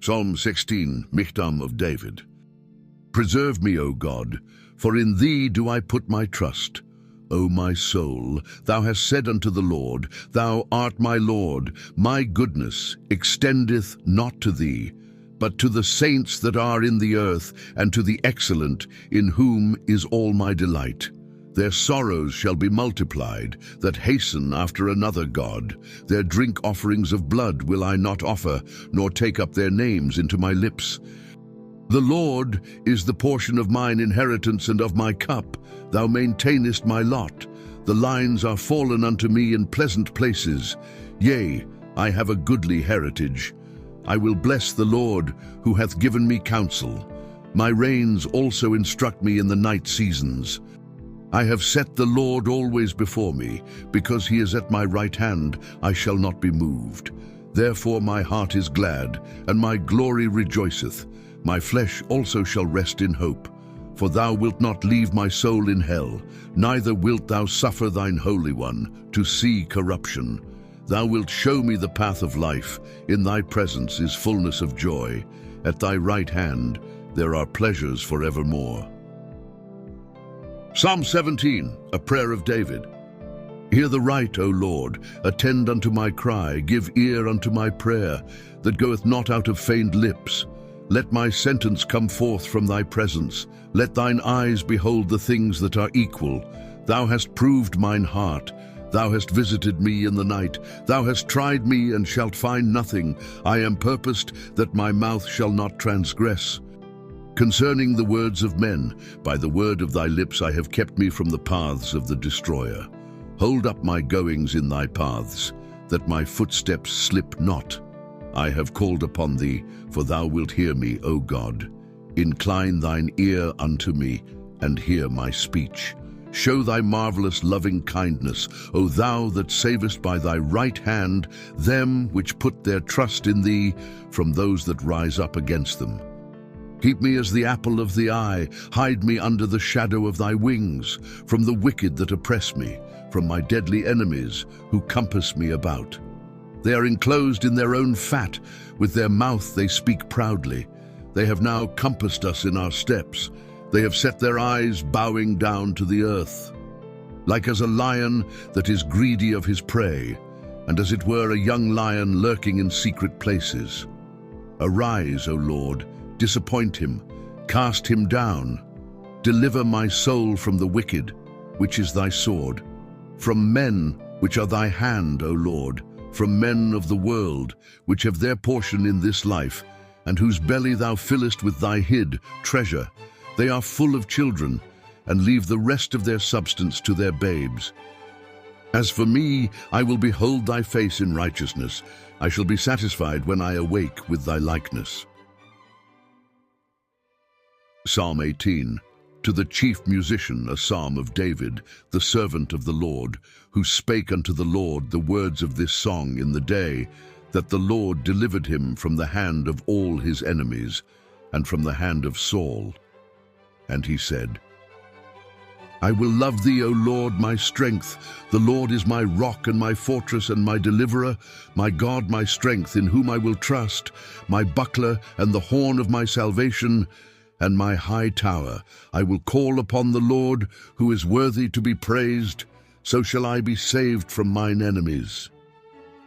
Psalm 16, Michtam of David. Preserve me, O God, for in thee do I put my trust. O my soul, thou hast said unto the Lord, Thou art my Lord, my goodness extendeth not to thee, but to the saints that are in the earth, and to the excellent, in whom is all my delight. Their sorrows shall be multiplied, that hasten after another God. Their drink offerings of blood will I not offer, nor take up their names into my lips. The Lord is the portion of mine inheritance and of my cup. Thou maintainest my lot. The lines are fallen unto me in pleasant places. Yea, I have a goodly heritage. I will bless the Lord, who hath given me counsel. My reins also instruct me in the night seasons. I have set the Lord always before me. Because he is at my right hand, I shall not be moved. Therefore my heart is glad, and my glory rejoiceth. My flesh also shall rest in hope. For thou wilt not leave my soul in hell, neither wilt thou suffer thine Holy One to see corruption. Thou wilt show me the path of life. In thy presence is fullness of joy. At thy right hand there are pleasures forevermore. Psalm 17, a prayer of David. Hear the right, O Lord, attend unto my cry, give ear unto my prayer, that goeth not out of feigned lips. Let my sentence come forth from thy presence. Let thine eyes behold the things that are equal. Thou hast proved mine heart. Thou hast visited me in the night. Thou hast tried me and shalt find nothing. I am purposed that my mouth shall not transgress. Concerning the words of men, by the word of thy lips I have kept me from the paths of the destroyer. Hold up my goings in thy paths, that my footsteps slip not. I have called upon thee, for thou wilt hear me, O God. Incline thine ear unto me, and hear my speech. Show thy marvelous loving kindness, O thou that savest by thy right hand them which put their trust in thee from those that rise up against them. Keep me as the apple of the eye, hide me under the shadow of thy wings, from the wicked that oppress me, from my deadly enemies who compass me about. They are enclosed in their own fat, with their mouth they speak proudly. They have now compassed us in our steps. They have set their eyes bowing down to the earth. Like as a lion that is greedy of his prey, and as it were a young lion lurking in secret places. Arise, O Lord, disappoint him, cast him down. Deliver my soul from the wicked, which is thy sword, from men which are thy hand, O Lord, from men of the world, which have their portion in this life, and whose belly thou fillest with thy hid treasure. They are full of children, and leave the rest of their substance to their babes. As for me, I will behold thy face in righteousness. I shall be satisfied when I awake with thy likeness. Psalm 18. To the chief musician, a psalm of David, the servant of the Lord, who spake unto the Lord the words of this song in the day that the Lord delivered him from the hand of all his enemies, and from the hand of Saul. And he said, I will love thee, O Lord, my strength. The Lord is my rock and my fortress and my deliverer, my God, my strength, in whom I will trust, my buckler and the horn of my salvation, and my high tower. I will call upon the Lord, who is worthy to be praised. So shall I be saved from mine enemies.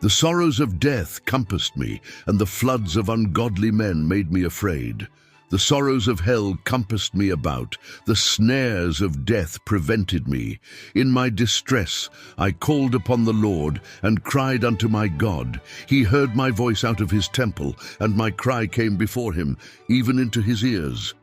The sorrows of death compassed me, and the floods of ungodly men made me afraid. The sorrows of hell compassed me about. The snares of death prevented me. In my distress I called upon the Lord, and cried unto my God. He heard my voice out of his temple, and my cry came before him, even into his ears.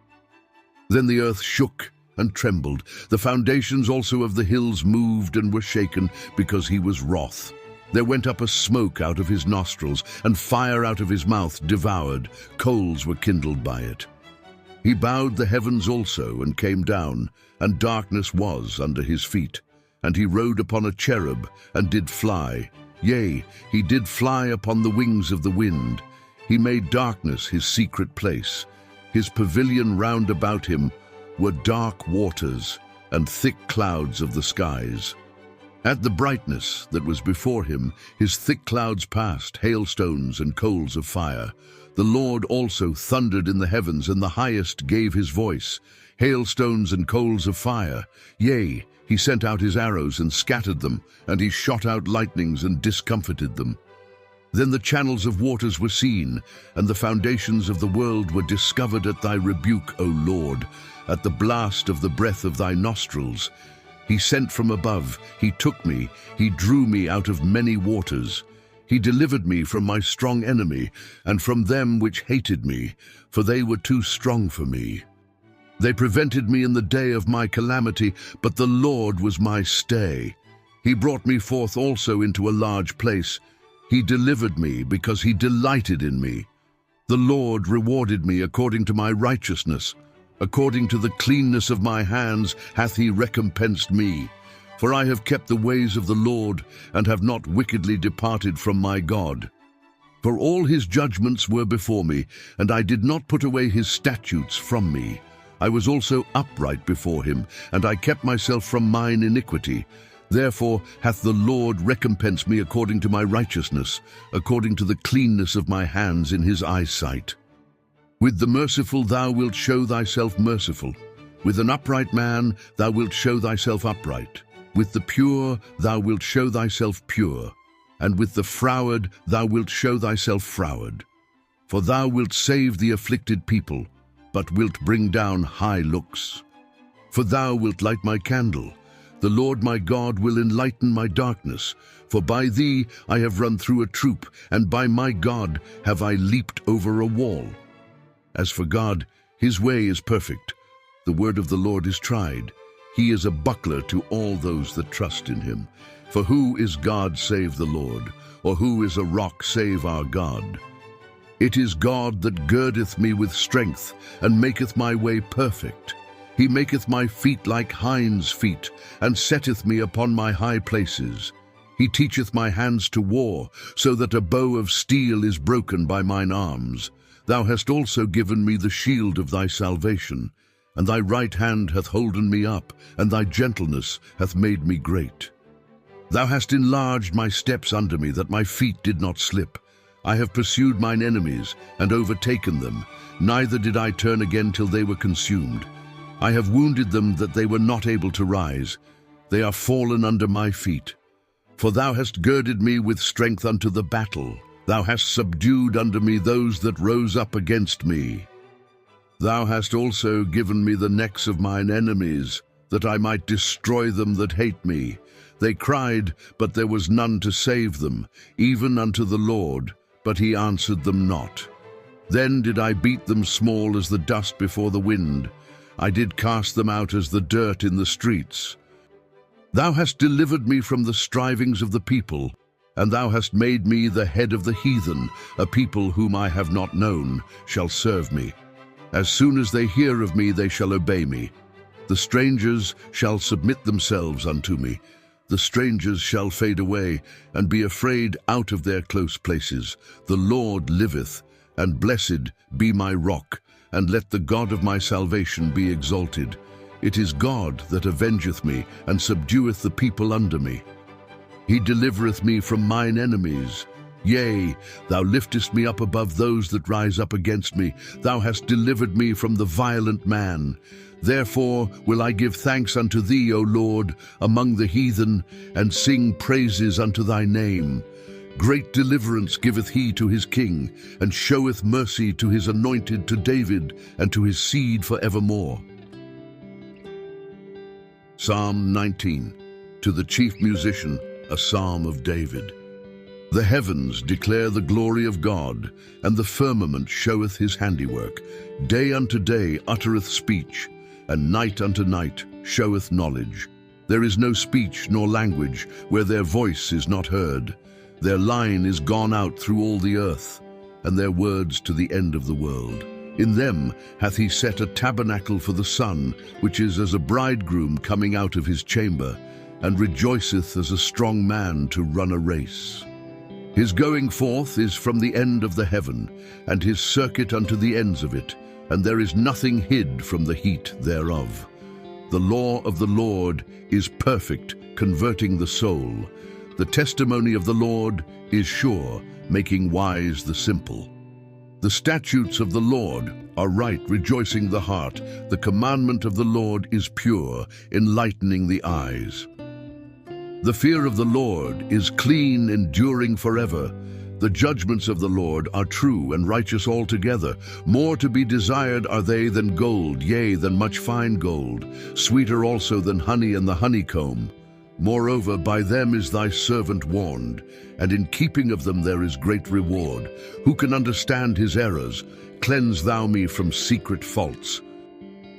Then the earth shook and trembled. The foundations also of the hills moved and were shaken, because he was wroth. There went up a smoke out of his nostrils, and fire out of his mouth devoured. Coals were kindled by it. He bowed the heavens also, and came down, and darkness was under his feet. And he rode upon a cherub, and did fly. Yea, he did fly upon the wings of the wind. He made darkness his secret place. His pavilion round about him were dark waters, and thick clouds of the skies. At the brightness that was before him, his thick clouds passed, hailstones and coals of fire. The Lord also thundered in the heavens, and the highest gave his voice, hailstones and coals of fire. Yea, he sent out his arrows and scattered them, and he shot out lightnings and discomfited them. Then the channels of waters were seen, and the foundations of the world were discovered at thy rebuke, O Lord, at the blast of the breath of thy nostrils. He sent from above, he took me, he drew me out of many waters. He delivered me from my strong enemy, and from them which hated me, for they were too strong for me. They prevented me in the day of my calamity, but the Lord was my stay. He brought me forth also into a large place. He delivered me because he delighted in me. The Lord rewarded me according to my righteousness. According to the cleanness of my hands hath he recompensed me. For I have kept the ways of the Lord, and have not wickedly departed from my God. For all his judgments were before me, and I did not put away his statutes from me. I was also upright before him, and I kept myself from mine iniquity. Therefore hath the Lord recompensed me according to my righteousness, according to the cleanness of my hands in his eyesight. With the merciful thou wilt show thyself merciful. With an upright man thou wilt show thyself upright. With the pure thou wilt show thyself pure, and with the froward thou wilt show thyself froward. For thou wilt save the afflicted people, but wilt bring down high looks. For thou wilt light my candle. The Lord my God will enlighten my darkness. For by thee I have run through a troop, and by my God have I leaped over a wall. As for God, his way is perfect. The word of the Lord is tried. He is a buckler to all those that trust in him. For who is God save the Lord? Or who is a rock save our God? It is God that girdeth me with strength, and maketh my way perfect. He maketh my feet like hinds' feet, and setteth me upon my high places. He teacheth my hands to war, so that a bow of steel is broken by mine arms. Thou hast also given me the shield of thy salvation. And thy right hand hath holden me up, and thy gentleness hath made me great. Thou hast enlarged my steps under me, that my feet did not slip. I have pursued mine enemies, and overtaken them. Neither did I turn again till they were consumed. I have wounded them, that they were not able to rise. They are fallen under my feet. For thou hast girded me with strength unto the battle. Thou hast subdued under me those that rose up against me. Thou hast also given me the necks of mine enemies, that I might destroy them that hate me. They cried, but there was none to save them, even unto the Lord, but he answered them not. Then did I beat them small as the dust before the wind. I did cast them out as the dirt in the streets. Thou hast delivered me from the strivings of the people, and thou hast made me the head of the heathen. A people whom I have not known shall serve me. As soon as they hear of me, they shall obey me. The strangers shall submit themselves unto me. The strangers shall fade away, and be afraid out of their close places. The Lord liveth, and blessed be my rock, and let the God of my salvation be exalted. It is God that avengeth me, and subdueth the people under me. He delivereth me from mine enemies. Yea, thou liftest me up above those that rise up against me. Thou hast delivered me from the violent man. Therefore will I give thanks unto thee, O Lord, among the heathen, and sing praises unto thy name. Great deliverance giveth he to his king, and showeth mercy to his anointed, to David, and to his seed for evermore. Psalm 19. To the chief musician, a psalm of David. The heavens declare the glory of God, and the firmament showeth his handiwork. Day unto day uttereth speech, and night unto night showeth knowledge. There is no speech nor language where their voice is not heard. Their line is gone out through all the earth, and their words to the end of the world. In them hath he set a tabernacle for the sun, which is as a bridegroom coming out of his chamber, and rejoiceth as a strong man to run a race. His going forth is from the end of the heaven, and his circuit unto the ends of it, and there is nothing hid from the heat thereof. The law of the Lord is perfect, converting the soul. The testimony of the Lord is sure, making wise the simple. The statutes of the Lord are right, rejoicing the heart. The commandment of the Lord is pure, enlightening the eyes. The fear of the Lord is clean, enduring forever. The judgments of the Lord are true and righteous altogether. More to be desired are they than gold, yea, than much fine gold, sweeter also than honey and the honeycomb. Moreover, by them is thy servant warned, and in keeping of them there is great reward. Who can understand his errors? Cleanse thou me from secret faults.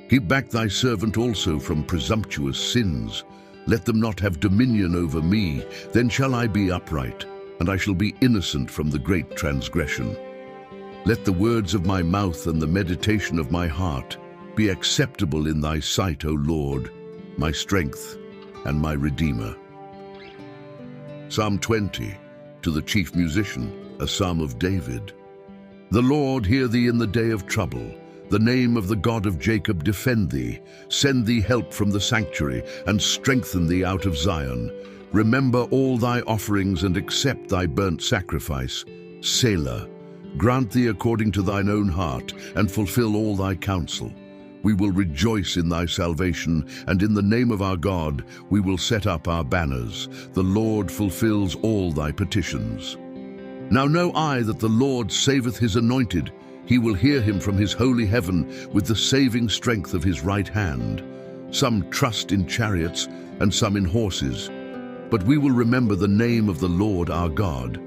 Keep back thy servant also from presumptuous sins. Let them not have dominion over me. Then shall I be upright, and I shall be innocent from the great transgression. Let the words of my mouth and the meditation of my heart be acceptable in thy sight, O Lord, my strength and my Redeemer. Psalm 20, to the chief musician, a psalm of David. The Lord hear thee in the day of trouble. The name of the God of Jacob defend thee. Send thee help from the sanctuary, and strengthen thee out of Zion. Remember all thy offerings, and accept thy burnt sacrifice. Selah. Grant thee according to thine own heart, and fulfill all thy counsel. We will rejoice in thy salvation, and in the name of our God we will set up our banners. The Lord fulfills all thy petitions. Now know I that the Lord saveth his anointed. He will hear him from his holy heaven with the saving strength of his right hand. Some trust in chariots and some in horses, but we will remember the name of the Lord our God.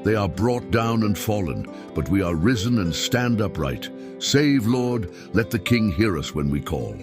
They are brought down and fallen, but we are risen and stand upright. Save, Lord, let the King hear us when we call.